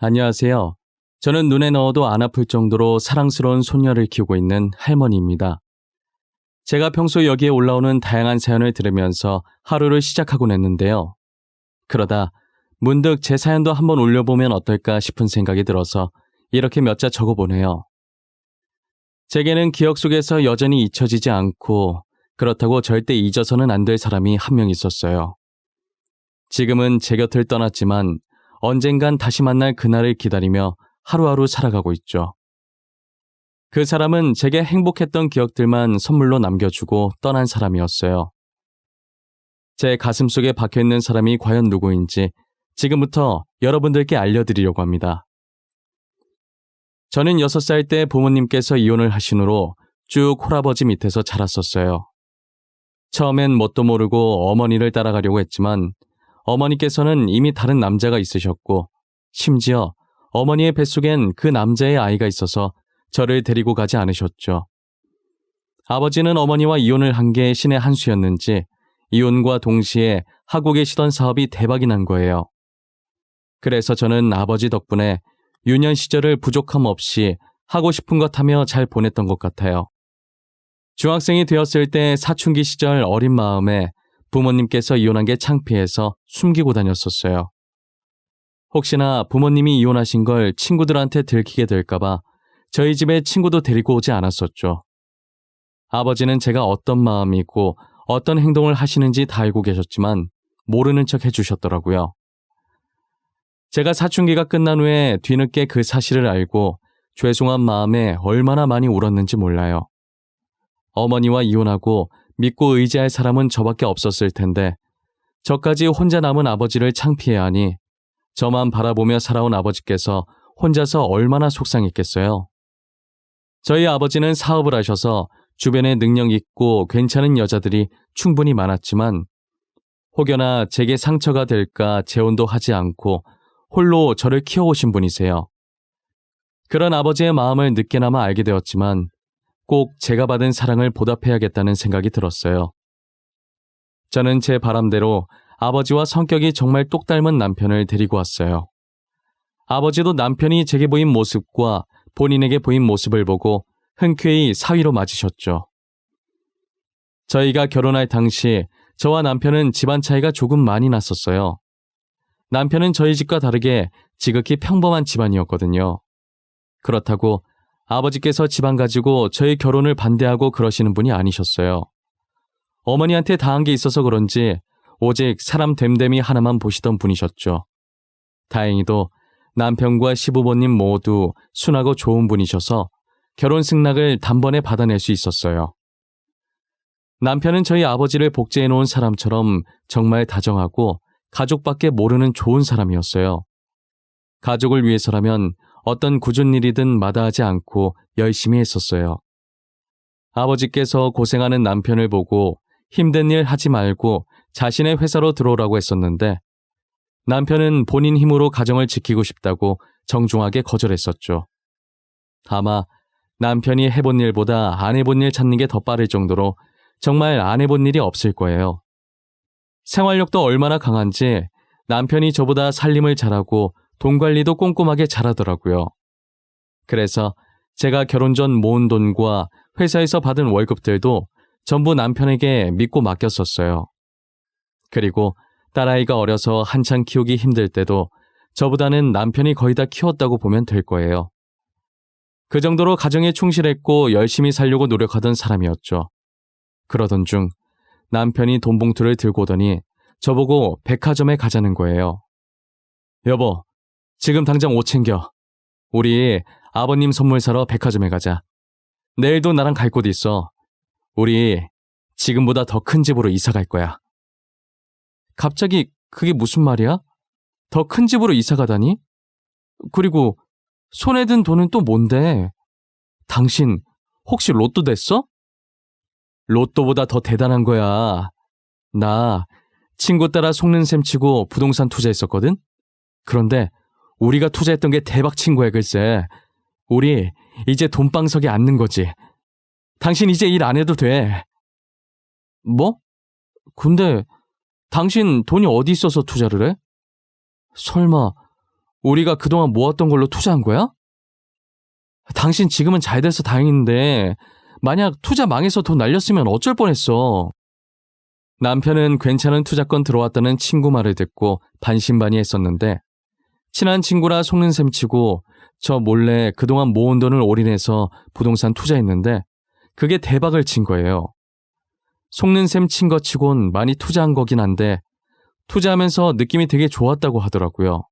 안녕하세요. 저는 눈에 넣어도 안 아플 정도로 사랑스러운 손녀를 키우고 있는 할머니입니다. 제가 평소 여기에 올라오는 다양한 사연을 들으면서 하루를 시작하곤 했는데요. 그러다 문득 제 사연도 한번 올려보면 어떨까 싶은 생각이 들어서 이렇게 몇 자 적어보네요. 제게는 기억 속에서 여전히 잊혀지지 않고 그렇다고 절대 잊어서는 안 될 사람이 한 명 있었어요. 지금은 제 곁을 떠났지만 언젠간 다시 만날 그날을 기다리며 하루하루 살아가고 있죠. 그 사람은 제게 행복했던 기억들만 선물로 남겨주고 떠난 사람이었어요. 제 가슴속에 박혀있는 사람이 과연 누구인지 지금부터 여러분들께 알려드리려고 합니다. 저는 6살 때 부모님께서 이혼을 하신 후로 쭉 홀아버지 밑에서 자랐었어요. 처음엔 뭣도 모르고 어머니를 따라가려고 했지만 어머니께서는 이미 다른 남자가 있으셨고 심지어 어머니의 뱃속엔 그 남자의 아이가 있어서 저를 데리고 가지 않으셨죠. 아버지는 어머니와 이혼을 한 게 신의 한 수였는지 이혼과 동시에 하고 계시던 사업이 대박이 난 거예요. 그래서 저는 아버지 덕분에 유년 시절을 부족함 없이 하고 싶은 것 하며 잘 보냈던 것 같아요. 중학생이 되었을 때 사춘기 시절 어린 마음에 부모님께서 이혼한 게 창피해서 숨기고 다녔었어요. 혹시나 부모님이 이혼하신 걸 친구들한테 들키게 될까봐 저희 집에 친구도 데리고 오지 않았었죠. 아버지는 제가 어떤 마음이고 어떤 행동을 하시는지 다 알고 계셨지만 모르는 척 해주셨더라고요. 제가 사춘기가 끝난 후에 뒤늦게 그 사실을 알고 죄송한 마음에 얼마나 많이 울었는지 몰라요. 어머니와 이혼하고 믿고 의지할 사람은 저밖에 없었을 텐데 저까지 혼자 남은 아버지를 창피해야 하니 저만 바라보며 살아온 아버지께서 혼자서 얼마나 속상했겠어요. 저희 아버지는 사업을 하셔서 주변에 능력 있고 괜찮은 여자들이 충분히 많았지만 혹여나 제게 상처가 될까 재혼도 하지 않고 홀로 저를 키워오신 분이세요. 그런 아버지의 마음을 늦게나마 알게 되었지만 꼭 제가 받은 사랑을 보답해야겠다는 생각이 들었어요. 저는 제 바람대로 아버지와 성격이 정말 똑 닮은 남편을 데리고 왔어요. 아버지도 남편이 제게 보인 모습과 본인에게 보인 모습을 보고 흔쾌히 사위로 맞으셨죠. 저희가 결혼할 당시 저와 남편은 집안 차이가 조금 많이 났었어요. 남편은 저희 집과 다르게 지극히 평범한 집안이었거든요. 그렇다고 아버지께서 집안 가지고 저희 결혼을 반대하고 그러시는 분이 아니셨어요. 어머니한테 당한 게 있어서 그런지 오직 사람 됨됨이 하나만 보시던 분이셨죠. 다행히도 남편과 시부모님 모두 순하고 좋은 분이셔서 결혼 승낙을 단번에 받아낼 수 있었어요. 남편은 저희 아버지를 복제해 놓은 사람처럼 정말 다정하고 가족밖에 모르는 좋은 사람이었어요. 가족을 위해서라면 어떤 굳은 일이든 마다하지 않고 열심히 했었어요. 아버지께서 고생하는 남편을 보고 힘든 일 하지 말고 자신의 회사로 들어오라고 했었는데 남편은 본인 힘으로 가정을 지키고 싶다고 정중하게 거절했었죠. 아마 남편이 해본 일보다 안 해본 일 찾는 게 더 빠를 정도로 정말 안 해본 일이 없을 거예요. 생활력도 얼마나 강한지 남편이 저보다 살림을 잘하고 돈 관리도 꼼꼼하게 잘하더라고요. 그래서 제가 결혼 전 모은 돈과 회사에서 받은 월급들도 전부 남편에게 믿고 맡겼었어요. 그리고 딸아이가 어려서 한창 키우기 힘들 때도 저보다는 남편이 거의 다 키웠다고 보면 될 거예요. 그 정도로 가정에 충실했고 열심히 살려고 노력하던 사람이었죠. 그러던 중 남편이 돈 봉투를 들고 오더니 저보고 백화점에 가자는 거예요. 여보, 지금 당장 옷 챙겨. 우리 아버님 선물 사러 백화점에 가자. 내일도 나랑 갈 곳 있어. 우리 지금보다 더 큰 집으로 이사 갈 거야. 갑자기 그게 무슨 말이야? 더 큰 집으로 이사 가다니? 그리고 손에 든 돈은 또 뭔데? 당신 혹시 로또 됐어? 로또보다 더 대단한 거야. 나 친구 따라 속는 셈 치고 부동산 투자했었거든? 그런데 우리가 투자했던 게 대박 친 거야 글쎄. 우리 이제 돈방석에 앉는 거지. 당신 이제 일 안 해도 돼. 뭐? 근데 당신 돈이 어디 있어서 투자를 해? 설마 우리가 그동안 모았던 걸로 투자한 거야? 당신 지금은 잘 돼서 다행인데 만약 투자 망해서 돈 날렸으면 어쩔 뻔했어. 남편은 괜찮은 투자권 들어왔다는 친구 말을 듣고 반신반의했었는데 친한 친구라 속는 셈 치고 저 몰래 그동안 모은 돈을 올인해서 부동산 투자했는데 그게 대박을 친 거예요. 속는 셈 친 것 치곤 많이 투자한 거긴 한데 투자하면서 느낌이 되게 좋았다고 하더라고요.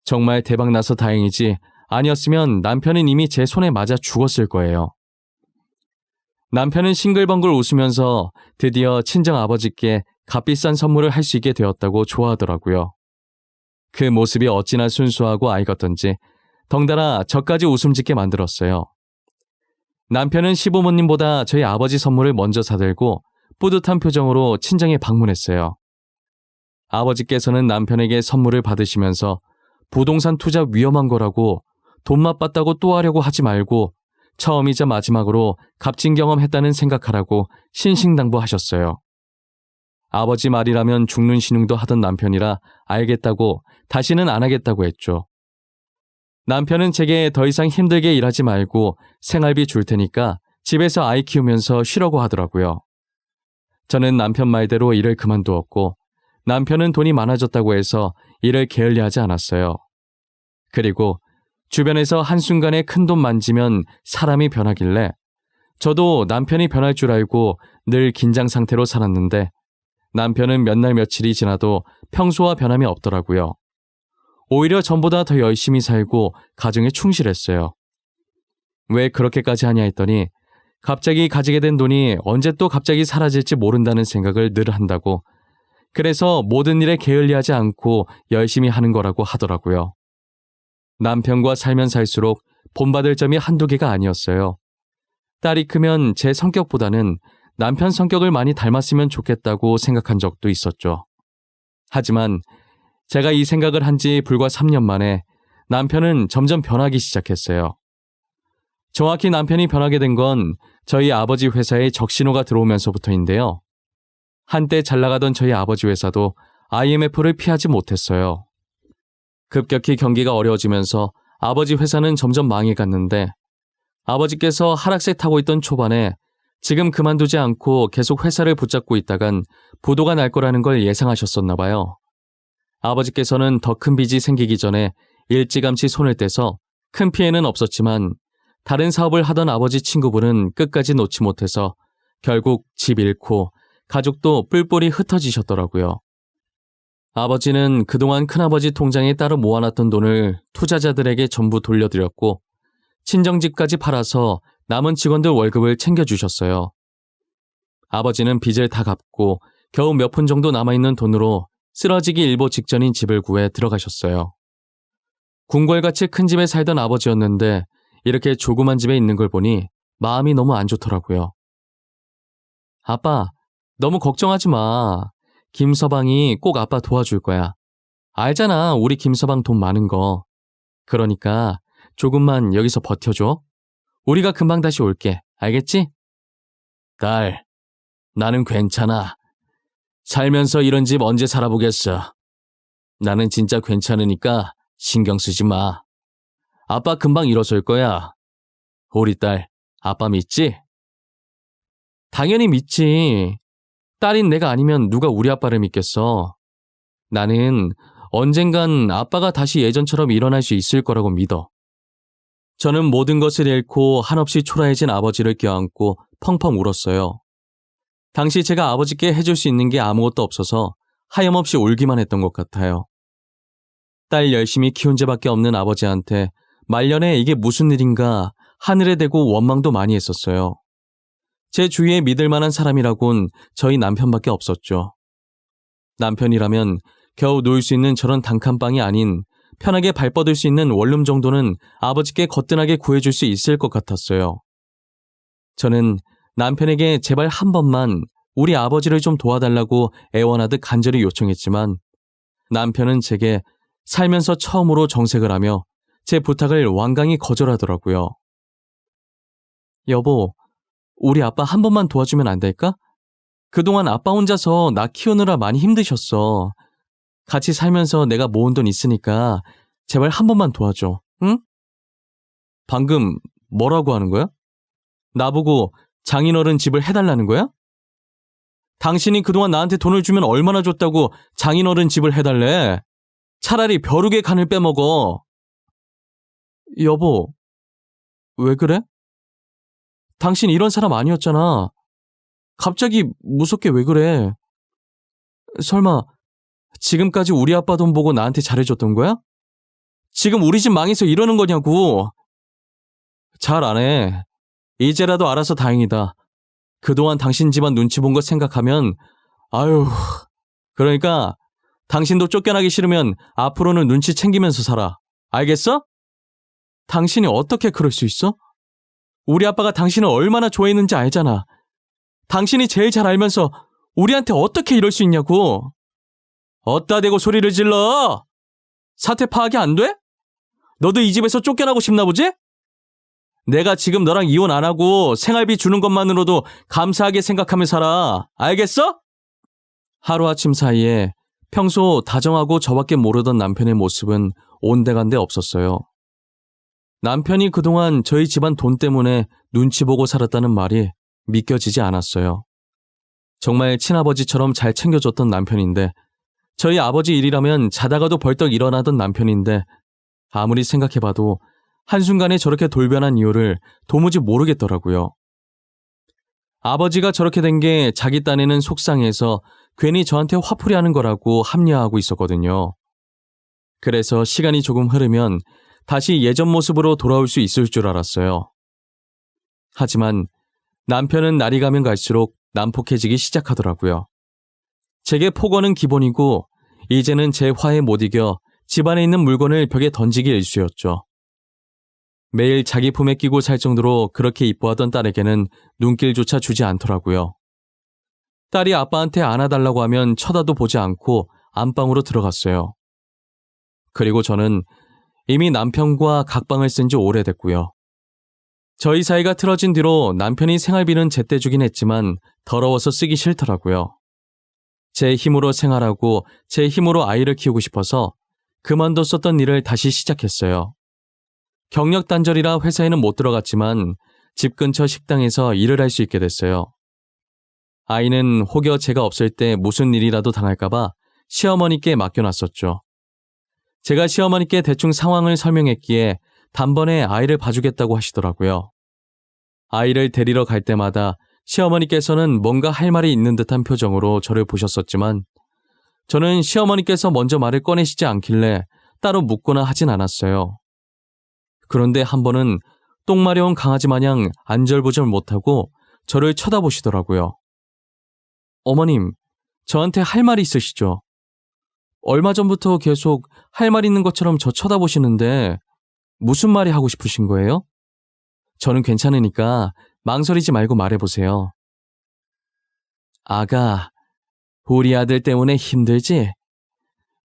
정말 대박 나서 다행이지 아니었으면 남편은 이미 제 손에 맞아 죽었을 거예요. 남편은 싱글벙글 웃으면서 드디어 친정아버지께 값비싼 선물을 할 수 있게 되었다고 좋아하더라고요. 그 모습이 어찌나 순수하고 아이같던지 덩달아 저까지 웃음 짓게 만들었어요. 남편은 시부모님보다 저희 아버지 선물을 먼저 사들고 뿌듯한 표정으로 친정에 방문했어요. 아버지께서는 남편에게 선물을 받으시면서 부동산 투자 위험한 거라고 돈맛 봤다고 또 하려고 하지 말고 처음이자 마지막으로 값진 경험했다는 생각하라고 신신당부하셨어요. 아버지 말이라면 죽는 신용도 하던 남편이라 알겠다고 다시는 안 하겠다고 했죠. 남편은 제게 더 이상 힘들게 일하지 말고 생활비 줄 테니까 집에서 아이 키우면서 쉬라고 하더라고요. 저는 남편 말대로 일을 그만두었고 남편은 돈이 많아졌다고 해서 일을 게을리하지 않았어요. 그리고 주변에서 한순간에 큰돈 만지면 사람이 변하길래 저도 남편이 변할 줄 알고 늘 긴장 상태로 살았는데 남편은 몇 날 며칠이 지나도 평소와 변함이 없더라고요. 오히려 전보다 더 열심히 살고 가정에 충실했어요. 왜 그렇게까지 하냐 했더니 갑자기 가지게 된 돈이 언제 또 갑자기 사라질지 모른다는 생각을 늘 한다고 그래서 모든 일에 게을리하지 않고 열심히 하는 거라고 하더라고요. 남편과 살면 살수록 본받을 점이 한두 개가 아니었어요. 딸이 크면 제 성격보다는 남편 성격을 많이 닮았으면 좋겠다고 생각한 적도 있었죠. 하지만 제가 이 생각을 한 지 불과 3년 만에 남편은 점점 변하기 시작했어요. 정확히 남편이 변하게 된 건 저희 아버지 회사에 적신호가 들어오면서부터인데요. 한때 잘 나가던 저희 아버지 회사도 IMF를 피하지 못했어요. 급격히 경기가 어려워지면서 아버지 회사는 점점 망해갔는데 아버지께서 하락세 타고 있던 초반에 지금 그만두지 않고 계속 회사를 붙잡고 있다간 부도가 날 거라는 걸 예상하셨었나 봐요. 아버지께서는 더 큰 빚이 생기기 전에 일찌감치 손을 떼서 큰 피해는 없었지만 다른 사업을 하던 아버지 친구분은 끝까지 놓지 못해서 결국 집 잃고 가족도 뿔뿔이 흩어지셨더라고요. 아버지는 그동안 큰아버지 통장에 따로 모아놨던 돈을 투자자들에게 전부 돌려드렸고 친정집까지 팔아서 남은 직원들 월급을 챙겨주셨어요. 아버지는 빚을 다 갚고 겨우 몇 푼 정도 남아있는 돈으로 쓰러지기 일보 직전인 집을 구해 들어가셨어요. 궁궐같이 큰 집에 살던 아버지였는데 이렇게 조그만 집에 있는 걸 보니 마음이 너무 안 좋더라고요. 아빠, 너무 걱정하지 마. 김서방이 꼭 아빠 도와줄 거야. 알잖아, 우리 김서방 돈 많은 거. 그러니까 조금만 여기서 버텨줘. 우리가 금방 다시 올게. 알겠지? 딸, 나는 괜찮아. 살면서 이런 집 언제 살아보겠어. 나는 진짜 괜찮으니까 신경 쓰지 마. 아빠 금방 일어설 거야. 우리 딸, 아빠 믿지? 당연히 믿지. 딸인 내가 아니면 누가 우리 아빠를 믿겠어. 나는 언젠간 아빠가 다시 예전처럼 일어날 수 있을 거라고 믿어. 저는 모든 것을 잃고 한없이 초라해진 아버지를 껴안고 펑펑 울었어요. 당시 제가 아버지께 해줄 수 있는 게 아무것도 없어서 하염없이 울기만 했던 것 같아요. 딸 열심히 키운 죄밖에 없는 아버지한테 말년에 이게 무슨 일인가 하늘에 대고 원망도 많이 했었어요. 제 주위에 믿을 만한 사람이라곤 저희 남편밖에 없었죠. 남편이라면 겨우 누울 수 있는 저런 단칸방이 아닌 편하게 발 뻗을 수 있는 원룸 정도는 아버지께 거뜬하게 구해줄 수 있을 것 같았어요. 저는 남편에게 제발 한 번만 우리 아버지를 좀 도와달라고 애원하듯 간절히 요청했지만 남편은 제게 살면서 처음으로 정색을 하며 제 부탁을 완강히 거절하더라고요. 여보, 우리 아빠 한 번만 도와주면 안 될까? 그동안 아빠 혼자서 나 키우느라 많이 힘드셨어. 같이 살면서 내가 모은 돈 있으니까 제발 한 번만 도와줘, 응? 방금 뭐라고 하는 거야? 나보고 장인어른 집을 해달라는 거야? 당신이 그동안 나한테 돈을 주면 얼마나 줬다고 장인어른 집을 해달래? 차라리 벼룩의 간을 빼먹어. 여보, 왜 그래? 당신 이런 사람 아니었잖아. 갑자기 무섭게 왜 그래? 설마 지금까지 우리 아빠 돈 보고 나한테 잘해줬던 거야? 지금 우리 집 망해서 이러는 거냐고. 잘 안 해. 이제라도 알아서 다행이다. 그동안 당신 집안 눈치 본 거 생각하면 아유, 그러니까 당신도 쫓겨나기 싫으면 앞으로는 눈치 챙기면서 살아. 알겠어? 당신이 어떻게 그럴 수 있어? 우리 아빠가 당신을 얼마나 좋아했는지 알잖아. 당신이 제일 잘 알면서 우리한테 어떻게 이럴 수 있냐고. 어따 대고 소리를 질러. 사태 파악이 안 돼? 너도 이 집에서 쫓겨나고 싶나 보지? 내가 지금 너랑 이혼 안 하고 생활비 주는 것만으로도 감사하게 생각하며 살아. 알겠어? 하루아침 사이에 평소 다정하고 저밖에 모르던 남편의 모습은 온데간데 없었어요. 남편이 그동안 저희 집안 돈 때문에 눈치 보고 살았다는 말이 믿겨지지 않았어요. 정말 친아버지처럼 잘 챙겨줬던 남편인데, 저희 아버지 일이라면 자다가도 벌떡 일어나던 남편인데, 아무리 생각해봐도 한순간에 저렇게 돌변한 이유를 도무지 모르겠더라고요. 아버지가 저렇게 된 게 자기 딴에는 속상해서 괜히 저한테 화풀이 하는 거라고 합리화하고 있었거든요. 그래서 시간이 조금 흐르면 다시 예전 모습으로 돌아올 수 있을 줄 알았어요. 하지만 남편은 날이 가면 갈수록 난폭해지기 시작하더라고요. 제게 폭언은 기본이고 이제는 제 화에 못 이겨 집안에 있는 물건을 벽에 던지기 일쑤였죠. 매일 자기 품에 끼고 살 정도로 그렇게 이뻐하던 딸에게는 눈길조차 주지 않더라고요. 딸이 아빠한테 안아달라고 하면 쳐다도 보지 않고 안방으로 들어갔어요. 그리고 저는 이미 남편과 각방을 쓴 지 오래됐고요. 저희 사이가 틀어진 뒤로 남편이 생활비는 제때 주긴 했지만 더러워서 쓰기 싫더라고요. 제 힘으로 생활하고 제 힘으로 아이를 키우고 싶어서 그만뒀었던 일을 다시 시작했어요. 경력 단절이라 회사에는 못 들어갔지만 집 근처 식당에서 일을 할 수 있게 됐어요. 아이는 혹여 제가 없을 때 무슨 일이라도 당할까봐 시어머니께 맡겨놨었죠. 제가 시어머니께 대충 상황을 설명했기에 단번에 아이를 봐주겠다고 하시더라고요. 아이를 데리러 갈 때마다 시어머니께서는 뭔가 할 말이 있는 듯한 표정으로 저를 보셨었지만 저는 시어머니께서 먼저 말을 꺼내시지 않길래 따로 묻거나 하진 않았어요. 그런데 한 번은 똥 마려운 강아지 마냥 안절부절 못하고 저를 쳐다보시더라고요. 어머님, 저한테 할 말이 있으시죠? 얼마 전부터 계속 할 말 있는 것처럼 저 쳐다보시는데 무슨 말이 하고 싶으신 거예요? 저는 괜찮으니까 망설이지 말고 말해보세요. 아가, 우리 아들 때문에 힘들지?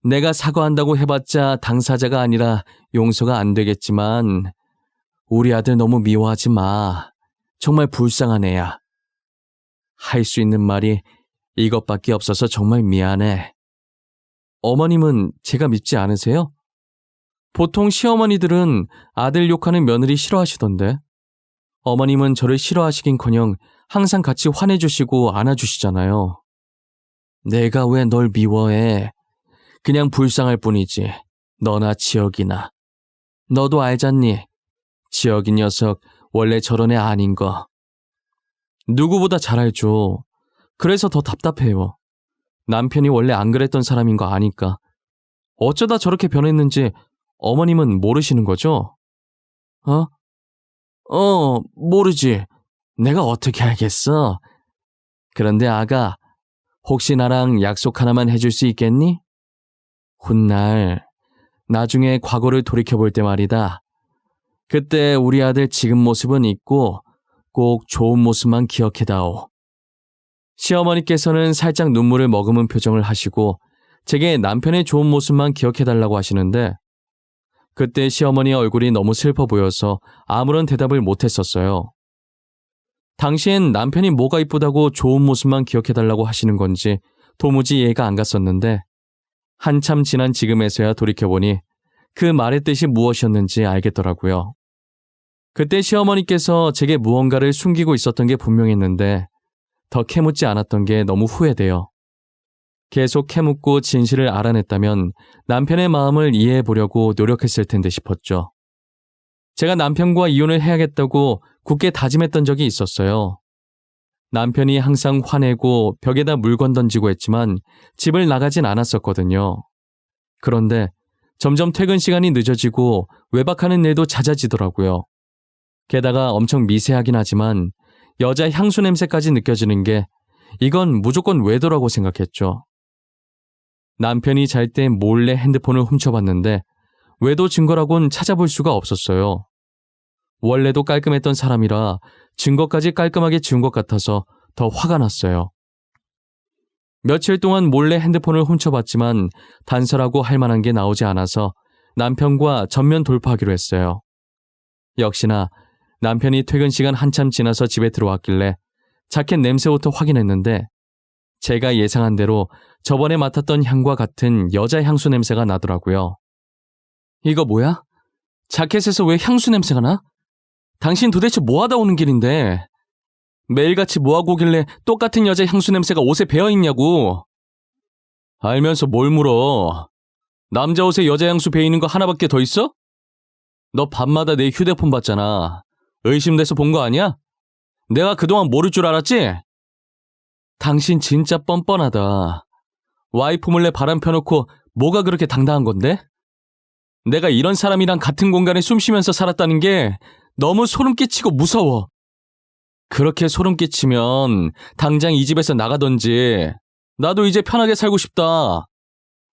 내가 사과한다고 해봤자 당사자가 아니라 용서가 안 되겠지만 우리 아들 너무 미워하지 마. 정말 불쌍한 애야. 할 수 있는 말이 이것밖에 없어서 정말 미안해. 어머님은 제가 밉지 않으세요? 보통 시어머니들은 아들 욕하는 며느리 싫어하시던데 어머님은 저를 싫어하시긴커녕 항상 같이 화내주시고 안아주시잖아요. 내가 왜 널 미워해? 그냥 불쌍할 뿐이지. 너나 지혁이나. 너도 알잖니? 지혁이 녀석 원래 저런 애 아닌 거. 누구보다 잘 알죠. 그래서 더 답답해요. 남편이 원래 안 그랬던 사람인 거 아니까. 어쩌다 저렇게 변했는지 어머님은 모르시는 거죠? 모르지. 내가 어떻게 알겠어? 그런데 아가, 혹시 나랑 약속 하나만 해줄 수 있겠니? 훗날 나중에 과거를 돌이켜볼 때 말이다. 그때 우리 아들 지금 모습은 잊고 꼭 좋은 모습만 기억해다오. 시어머니께서는 살짝 눈물을 머금은 표정을 하시고 제게 남편의 좋은 모습만 기억해달라고 하시는데 그때 시어머니의 얼굴이 너무 슬퍼 보여서 아무런 대답을 못했었어요. 당시엔 남편이 뭐가 이쁘다고 좋은 모습만 기억해달라고 하시는 건지 도무지 이해가 안 갔었는데 한참 지난 지금에서야 돌이켜보니 그 말의 뜻이 무엇이었는지 알겠더라고요. 그때 시어머니께서 제게 무언가를 숨기고 있었던 게 분명했는데 더 캐묻지 않았던 게 너무 후회돼요. 계속 캐묻고 진실을 알아냈다면 남편의 마음을 이해해 보려고 노력했을 텐데 싶었죠. 제가 남편과 이혼을 해야겠다고 굳게 다짐했던 적이 있었어요. 남편이 항상 화내고 벽에다 물건 던지고 했지만 집을 나가진 않았었거든요. 그런데 점점 퇴근 시간이 늦어지고 외박하는 일도 잦아지더라고요. 게다가 엄청 미세하긴 하지만 여자 향수 냄새까지 느껴지는 게 이건 무조건 외도라고 생각했죠. 남편이 잘 때 몰래 핸드폰을 훔쳐봤는데 외도 증거라곤 찾아볼 수가 없었어요. 원래도 깔끔했던 사람이라 증거까지 깔끔하게 지운 것 같아서 더 화가 났어요. 며칠 동안 몰래 핸드폰을 훔쳐봤지만 단서라고 할 만한 게 나오지 않아서 남편과 전면 돌파하기로 했어요. 역시나 남편이 퇴근 시간 한참 지나서 집에 들어왔길래 자켓 냄새부터 확인했는데 제가 예상한 대로 저번에 맡았던 향과 같은 여자 향수 냄새가 나더라고요. 이거 뭐야? 자켓에서 왜 향수 냄새가 나? 당신 도대체 뭐하다 오는 길인데? 매일같이 뭐하고 오길래 똑같은 여자 향수 냄새가 옷에 배어있냐고. 알면서 뭘 물어. 남자 옷에 여자 향수 배이는 거 하나밖에 더 있어? 너 밤마다 내 휴대폰 봤잖아. 의심돼서 본 거 아니야? 내가 그동안 모를 줄 알았지? 당신 진짜 뻔뻔하다. 와이프 몰래 바람 펴놓고 뭐가 그렇게 당당한 건데? 내가 이런 사람이랑 같은 공간에 숨 쉬면서 살았다는 게 너무 소름 끼치고 무서워. 그렇게 소름 끼치면 당장 이 집에서 나가던지. 나도 이제 편하게 살고 싶다.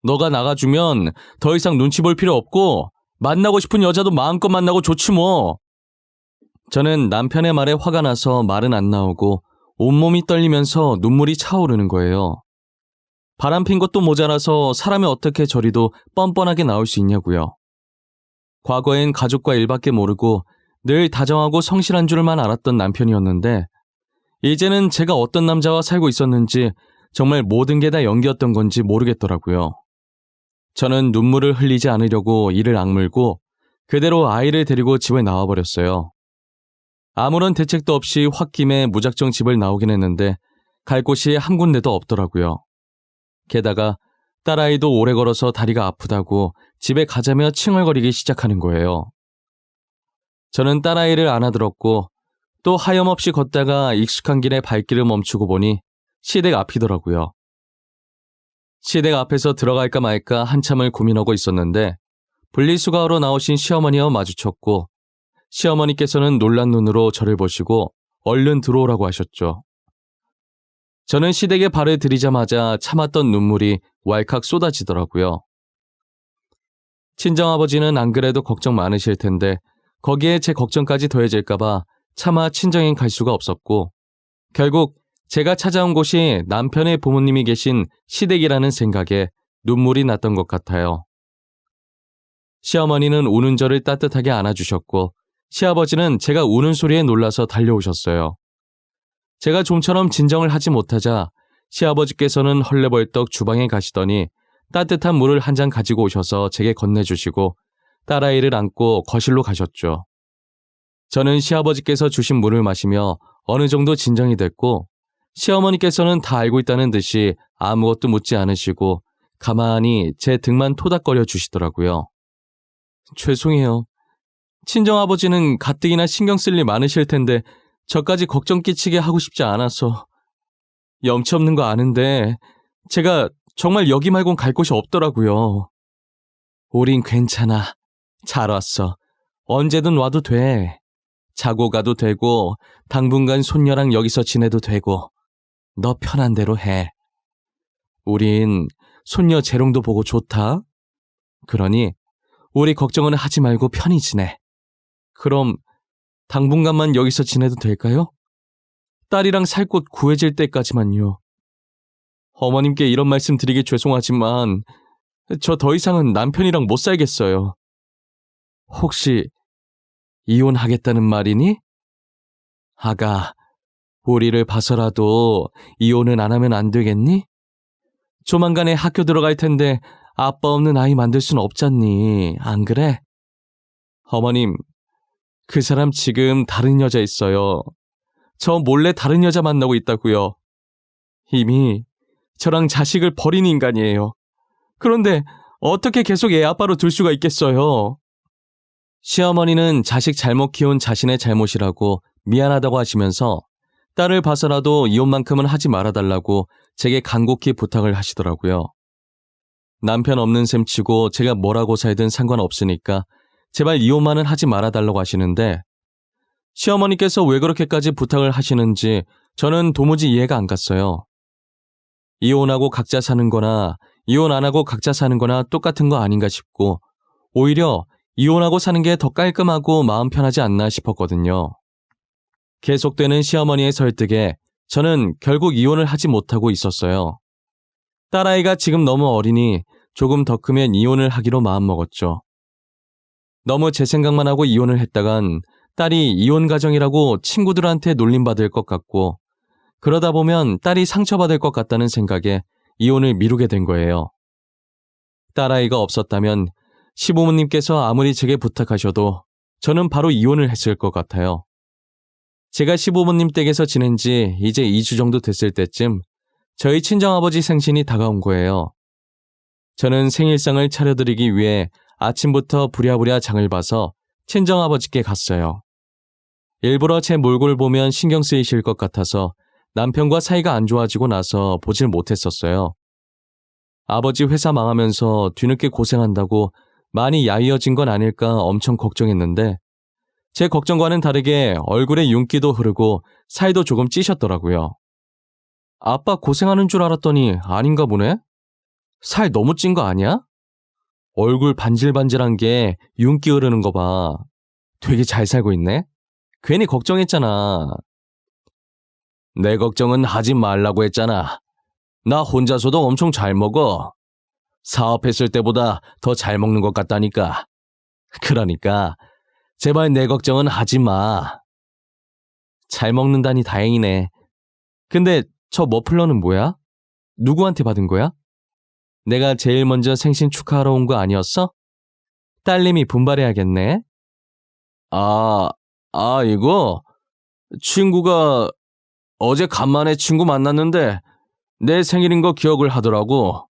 너가 나가주면 더 이상 눈치 볼 필요 없고 만나고 싶은 여자도 마음껏 만나고 좋지 뭐. 저는 남편의 말에 화가 나서 말은 안 나오고 온몸이 떨리면서 눈물이 차오르는 거예요. 바람핀 것도 모자라서 사람이 어떻게 저리도 뻔뻔하게 나올 수 있냐고요. 과거엔 가족과 일밖에 모르고 늘 다정하고 성실한 줄만 알았던 남편이었는데 이제는 제가 어떤 남자와 살고 있었는지 정말 모든 게 다 연기였던 건지 모르겠더라고요. 저는 눈물을 흘리지 않으려고 이를 악물고 그대로 아이를 데리고 집을 나와버렸어요. 아무런 대책도 없이 홧김에 무작정 집을 나오긴 했는데 갈 곳이 한 군데도 없더라고요. 게다가 딸아이도 오래 걸어서 다리가 아프다고 집에 가자며 칭얼거리기 시작하는 거예요. 저는 딸아이를 안아들었고 또 하염없이 걷다가 익숙한 길에 발길을 멈추고 보니 시댁 앞이더라고요. 시댁 앞에서 들어갈까 말까 한참을 고민하고 있었는데 분리수거하러 나오신 시어머니와 마주쳤고 시어머니께서는 놀란 눈으로 저를 보시고 얼른 들어오라고 하셨죠. 저는 시댁에 발을 들이자마자 참았던 눈물이 왈칵 쏟아지더라고요. 친정아버지는 안 그래도 걱정 많으실 텐데 거기에 제 걱정까지 더해질까봐 차마 친정엔 갈 수가 없었고 결국 제가 찾아온 곳이 남편의 부모님이 계신 시댁이라는 생각에 눈물이 났던 것 같아요. 시어머니는 우는 저를 따뜻하게 안아주셨고 시아버지는 제가 우는 소리에 놀라서 달려오셨어요. 제가 좀처럼 진정을 하지 못하자 시아버지께서는 헐레벌떡 주방에 가시더니 따뜻한 물을 한 잔 가지고 오셔서 제게 건네주시고 딸아이를 안고 거실로 가셨죠. 저는 시아버지께서 주신 물을 마시며 어느 정도 진정이 됐고 시어머니께서는 다 알고 있다는 듯이 아무것도 묻지 않으시고 가만히 제 등만 토닥거려 주시더라고요. 죄송해요. 친정아버지는 가뜩이나 신경 쓸 일 많으실 텐데 저까지 걱정 끼치게 하고 싶지 않아서. 염치 없는 거 아는데 제가 정말 여기 말곤 갈 곳이 없더라고요. 우린 괜찮아. 잘 왔어. 언제든 와도 돼. 자고 가도 되고 당분간 손녀랑 여기서 지내도 되고 너 편한 대로 해. 우린 손녀 재롱도 보고 좋다. 그러니 우리 걱정은 하지 말고 편히 지내. 그럼 당분간만 여기서 지내도 될까요? 딸이랑 살 곳 구해질 때까지만요. 어머님께 이런 말씀 드리기 죄송하지만 저 더 이상은 남편이랑 못 살겠어요. 혹시 이혼하겠다는 말이니? 아가, 우리를 봐서라도 이혼은 안 하면 안 되겠니? 조만간에 학교 들어갈 텐데 아빠 없는 아이 만들 순 없잖니. 안 그래? 어머님, 그 사람 지금 다른 여자 있어요. 저 몰래 다른 여자 만나고 있다고요. 이미 저랑 자식을 버린 인간이에요. 그런데 어떻게 계속 애 아빠로 둘 수가 있겠어요? 시어머니는 자식 잘못 키운 자신의 잘못이라고 미안하다고 하시면서 딸을 봐서라도 이혼만큼은 하지 말아달라고 제게 간곡히 부탁을 하시더라고요. 남편 없는 셈 치고 제가 뭐라고 살든 상관없으니까 제발 이혼만은 하지 말아달라고 하시는데 시어머니께서 왜 그렇게까지 부탁을 하시는지 저는 도무지 이해가 안 갔어요. 이혼하고 각자 사는 거나 이혼 안 하고 각자 사는 거나 똑같은 거 아닌가 싶고 오히려 이혼하고 사는 게 더 깔끔하고 마음 편하지 않나 싶었거든요. 계속되는 시어머니의 설득에 저는 결국 이혼을 하지 못하고 있었어요. 딸아이가 지금 너무 어리니 조금 더 크면 이혼을 하기로 마음먹었죠. 너무 제 생각만 하고 이혼을 했다간 딸이 이혼 가정이라고 친구들한테 놀림받을 것 같고 그러다 보면 딸이 상처받을 것 같다는 생각에 이혼을 미루게 된 거예요. 딸아이가 없었다면 시부모님께서 아무리 제게 부탁하셔도 저는 바로 이혼을 했을 것 같아요. 제가 시부모님 댁에서 지낸 지 이제 2주 정도 됐을 때쯤 저희 친정아버지 생신이 다가온 거예요. 저는 생일상을 차려드리기 위해 아침부터 부랴부랴 장을 봐서 친정아버지께 갔어요. 일부러 제 몰골 보면 신경 쓰이실 것 같아서 남편과 사이가 안 좋아지고 나서 보질 못했었어요. 아버지 회사 망하면서 뒤늦게 고생한다고 많이 야위어진 건 아닐까 엄청 걱정했는데 제 걱정과는 다르게 얼굴에 윤기도 흐르고 살도 조금 찌셨더라고요. 아빠 고생하는 줄 알았더니 아닌가 보네? 살 너무 찐 거 아니야? 얼굴 반질반질한 게 윤기 흐르는 거 봐. 되게 잘 살고 있네? 괜히 걱정했잖아. 내 걱정은 하지 말라고 했잖아. 나 혼자서도 엄청 잘 먹어. 사업했을 때보다 더 잘 먹는 것 같다니까. 그러니까 제발 내 걱정은 하지 마. 잘 먹는다니 다행이네. 근데 저 머플러는 뭐야? 누구한테 받은 거야? 내가 제일 먼저 생신 축하하러 온 거 아니었어? 딸님이 분발해야겠네. 이거? 친구가 어제 간만에 친구 만났는데 내 생일인 거 기억을 하더라고.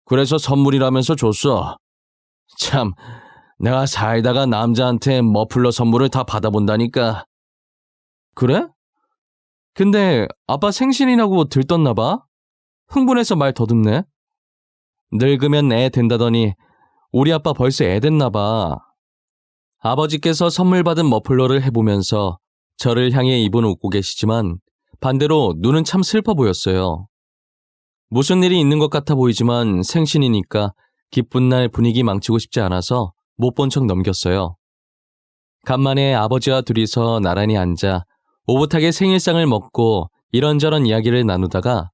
그래서 선물이라면서 줬어. 참, 내가 살다가 남자한테 머플러 선물을 다 받아본다니까. 그래? 근데 아빠 생신이라고 들떴나 봐? 흥분해서 말 더듬네. 늙으면 애 된다더니 우리 아빠 벌써 애 됐나 봐. 아버지께서 선물 받은 머플러를 해보면서 저를 향해 입은 웃고 계시지만 반대로 눈은 참 슬퍼 보였어요. 무슨 일이 있는 것 같아 보이지만 생신이니까 기쁜 날 분위기 망치고 싶지 않아서 못 본 척 넘겼어요. 간만에 아버지와 둘이서 나란히 앉아 오붓하게 생일상을 먹고 이런저런 이야기를 나누다가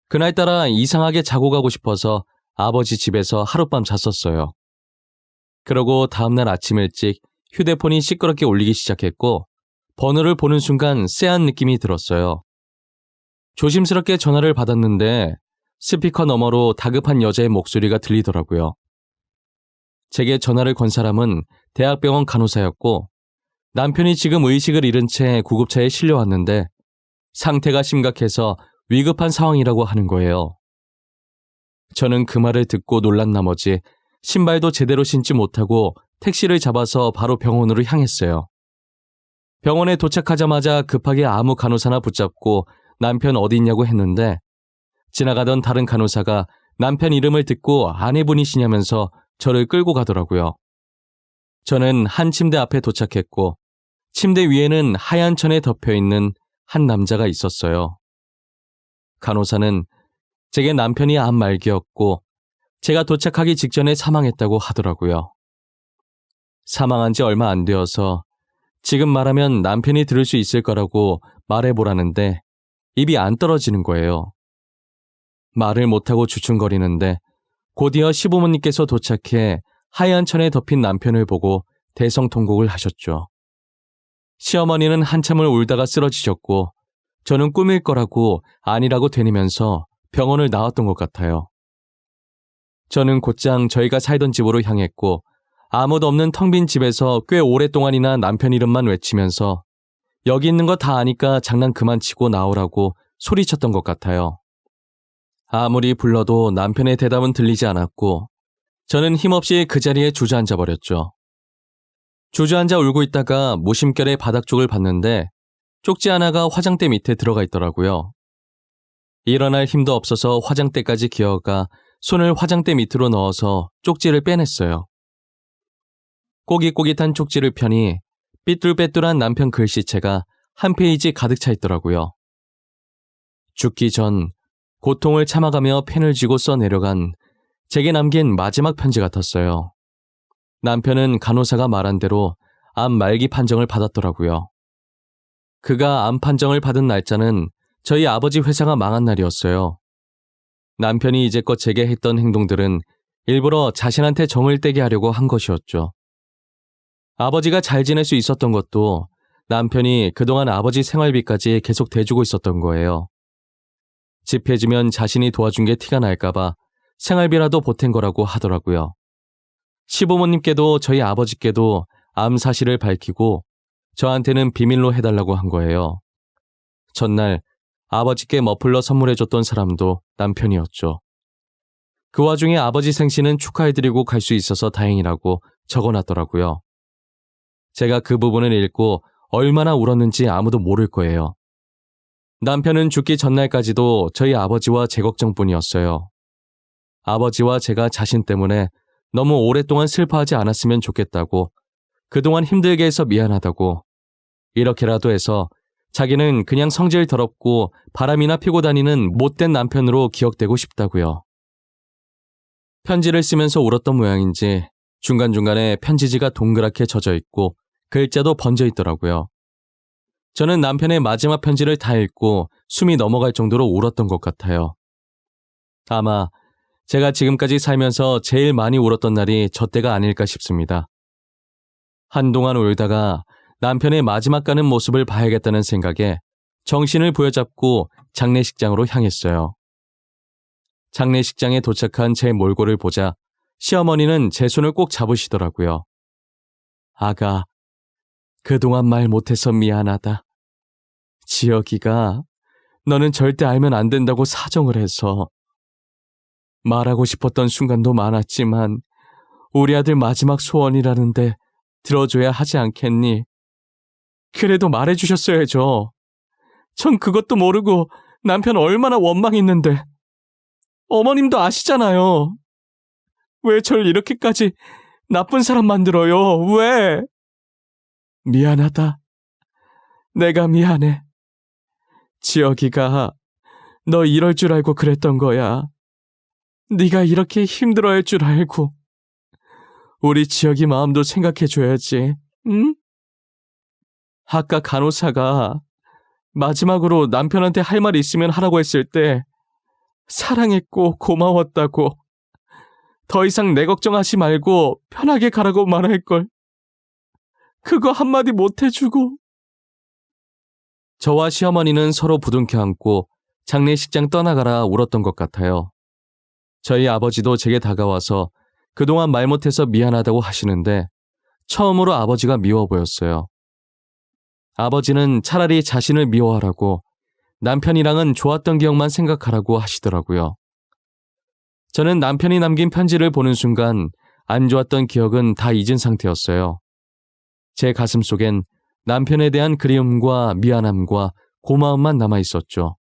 그날따라 이상하게 자고 가고 싶어서 아버지 집에서 하룻밤 잤었어요. 그러고 다음날 아침 일찍 휴대폰이 시끄럽게 울리기 시작했고 번호를 보는 순간 쎄한 느낌이 들었어요. 조심스럽게 전화를 받았는데 스피커 너머로 다급한 여자의 목소리가 들리더라고요. 제게 전화를 건 사람은 대학병원 간호사였고 남편이 지금 의식을 잃은 채 구급차에 실려왔는데 상태가 심각해서 위급한 상황이라고 하는 거예요. 저는 그 말을 듣고 놀란 나머지 신발도 제대로 신지 못하고 택시를 잡아서 바로 병원으로 향했어요. 병원에 도착하자마자 급하게 아무 간호사나 붙잡고 남편 어디 있냐고 했는데 지나가던 다른 간호사가 남편 이름을 듣고 아내분이시냐면서 저를 끌고 가더라고요. 저는 한 침대 앞에 도착했고 침대 위에는 하얀 천에 덮여있는 한 남자가 있었어요. 간호사는 제게 남편이 암 말기였고 제가 도착하기 직전에 사망했다고 하더라고요. 사망한 지 얼마 안 되어서 지금 말하면 남편이 들을 수 있을 거라고 말해보라는데 입이 안 떨어지는 거예요. 말을 못하고 주춤거리는데 곧이어 시부모님께서 도착해 하얀 천에 덮인 남편을 보고 대성통곡을 하셨죠. 시어머니는 한참을 울다가 쓰러지셨고 저는 꿈일 거라고 아니라고 되뇌면서 병원을 나왔던 것 같아요. 저는 곧장 저희가 살던 집으로 향했고 아무도 없는 텅 빈 집에서 꽤 오랫동안이나 남편 이름만 외치면서 여기 있는 거 다 아니까 장난 그만 치고 나오라고 소리쳤던 것 같아요. 아무리 불러도 남편의 대답은 들리지 않았고 저는 힘없이 그 자리에 주저앉아 버렸죠. 주저앉아 울고 있다가 무심결에 바닥 쪽을 봤는데 쪽지 하나가 화장대 밑에 들어가 있더라고요. 일어날 힘도 없어서 화장대까지 기어가 손을 화장대 밑으로 넣어서 쪽지를 빼냈어요. 꼬깃꼬깃한 쪽지를 펴니 삐뚤빼뚤한 남편 글씨체가 한 페이지 가득 차 있더라고요. 죽기 전 고통을 참아가며 펜을 쥐고 써내려간 제게 남긴 마지막 편지 같았어요. 남편은 간호사가 말한 대로 암 말기 판정을 받았더라고요. 그가 암 판정을 받은 날짜는 저희 아버지 회사가 망한 날이었어요. 남편이 이제껏 제게 했던 행동들은 일부러 자신한테 정을 떼게 하려고 한 것이었죠. 아버지가 잘 지낼 수 있었던 것도 남편이 그동안 아버지 생활비까지 계속 대주고 있었던 거예요. 집해지면 자신이 도와준 게 티가 날까봐 생활비라도 보탠 거라고 하더라고요. 시부모님께도 저희 아버지께도 암 사실을 밝히고 저한테는 비밀로 해달라고 한 거예요. 전날 아버지께 머플러 선물해줬던 사람도 남편이었죠. 그 와중에 아버지 생신은 축하해드리고 갈 수 있어서 다행이라고 적어놨더라고요. 제가 그 부분을 읽고 얼마나 울었는지 아무도 모를 거예요. 남편은 죽기 전날까지도 저희 아버지와 제 걱정뿐이었어요. 아버지와 제가 자신 때문에 너무 오랫동안 슬퍼하지 않았으면 좋겠다고, 그동안 힘들게 해서 미안하다고, 이렇게라도 해서 자기는 그냥 성질 더럽고 바람이나 피고 다니는 못된 남편으로 기억되고 싶다고요. 편지를 쓰면서 울었던 모양인지 중간중간에 편지지가 동그랗게 젖어 있고 글자도 번져 있더라고요. 저는 남편의 마지막 편지를 다 읽고 숨이 넘어갈 정도로 울었던 것 같아요. 아마 제가 지금까지 살면서 제일 많이 울었던 날이 저 때가 아닐까 싶습니다. 한동안 울다가 남편의 마지막 가는 모습을 봐야겠다는 생각에 정신을 부여잡고 장례식장으로 향했어요. 장례식장에 도착한 제 몰골을 보자 시어머니는 제 손을 꼭 잡으시더라고요. 아가, 그동안 말 못해서 미안하다. 지혁이가 너는 절대 알면 안 된다고 사정을 해서. 말하고 싶었던 순간도 많았지만 우리 아들 마지막 소원이라는데 들어줘야 하지 않겠니? 그래도 말해주셨어야죠. 전 그것도 모르고 남편 얼마나 원망했는데. 어머님도 아시잖아요. 왜 절 이렇게까지 나쁜 사람 만들어요? 왜? 미안하다. 내가 미안해. 지혁이가 너 이럴 줄 알고 그랬던 거야. 네가 이렇게 힘들어할 줄 알고. 우리 지혁이 마음도 생각해줘야지. 응? 아까 간호사가 마지막으로 남편한테 할 말 있으면 하라고 했을 때 사랑했고 고마웠다고, 더 이상 내 걱정하지 말고 편하게 가라고 말할걸. 그거 한마디 못해주고. 저와 시어머니는 서로 부둥켜 안고 장례식장 떠나가라 울었던 것 같아요. 저희 아버지도 제게 다가와서 그동안 말 못해서 미안하다고 하시는데 처음으로 아버지가 미워 보였어요. 아버지는 차라리 자신을 미워하라고, 남편이랑은 좋았던 기억만 생각하라고 하시더라고요. 저는 남편이 남긴 편지를 보는 순간 안 좋았던 기억은 다 잊은 상태였어요. 제 가슴 속엔 남편에 대한 그리움과 미안함과 고마움만 남아 있었죠.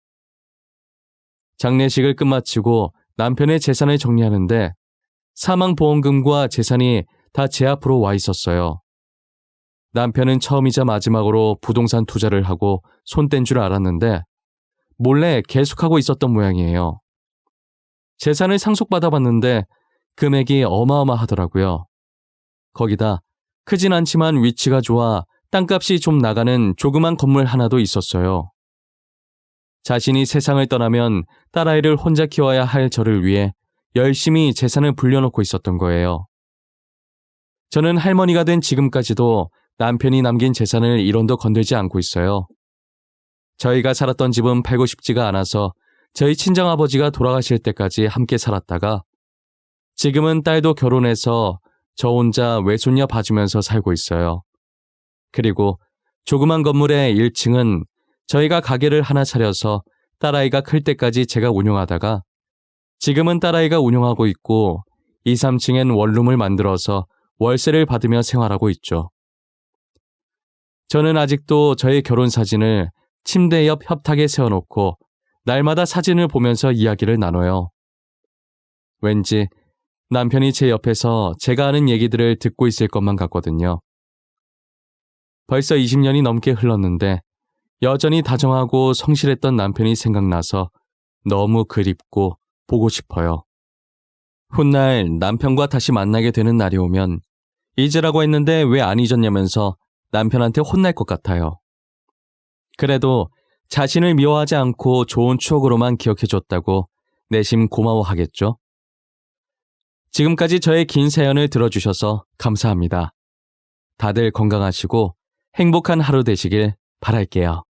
장례식을 끝마치고 남편의 재산을 정리하는데 사망보험금과 재산이 다 제 앞으로 와 있었어요. 남편은 처음이자 마지막으로 부동산 투자를 하고 손 뗀 줄 알았는데 몰래 계속하고 있었던 모양이에요. 재산을 상속받아봤는데 금액이 어마어마하더라고요. 거기다 크진 않지만 위치가 좋아 땅값이 좀 나가는 조그만 건물 하나도 있었어요. 자신이 세상을 떠나면 딸아이를 혼자 키워야 할 저를 위해 열심히 재산을 불려놓고 있었던 거예요. 저는 할머니가 된 지금까지도 남편이 남긴 재산을 1원도 건들지 않고 있어요. 저희가 살았던 집은 팔고 싶지가 않아서 저희 친정아버지가 돌아가실 때까지 함께 살았다가 지금은 딸도 결혼해서 저 혼자 외손녀 봐주면서 살고 있어요. 그리고 조그만 건물의 1층은 저희가 가게를 하나 차려서 딸아이가 클 때까지 제가 운영하다가 지금은 딸아이가 운영하고 있고 2, 3층엔 원룸을 만들어서 월세를 받으며 생활하고 있죠. 저는 아직도 저의 결혼 사진을 침대 옆 협탁에 세워놓고 날마다 사진을 보면서 이야기를 나눠요. 왠지 남편이 제 옆에서 제가 하는 얘기들을 듣고 있을 것만 같거든요. 벌써 20년이 넘게 흘렀는데 여전히 다정하고 성실했던 남편이 생각나서 너무 그립고 보고 싶어요. 훗날 남편과 다시 만나게 되는 날이 오면 잊으라고 했는데 왜 안 잊었냐면서 남편한테 혼날 것 같아요. 그래도 자신을 미워하지 않고 좋은 추억으로만 기억해줬다고 내심 고마워하겠죠? 지금까지 저의 긴 사연을 들어주셔서 감사합니다. 다들 건강하시고 행복한 하루 되시길 바랄게요.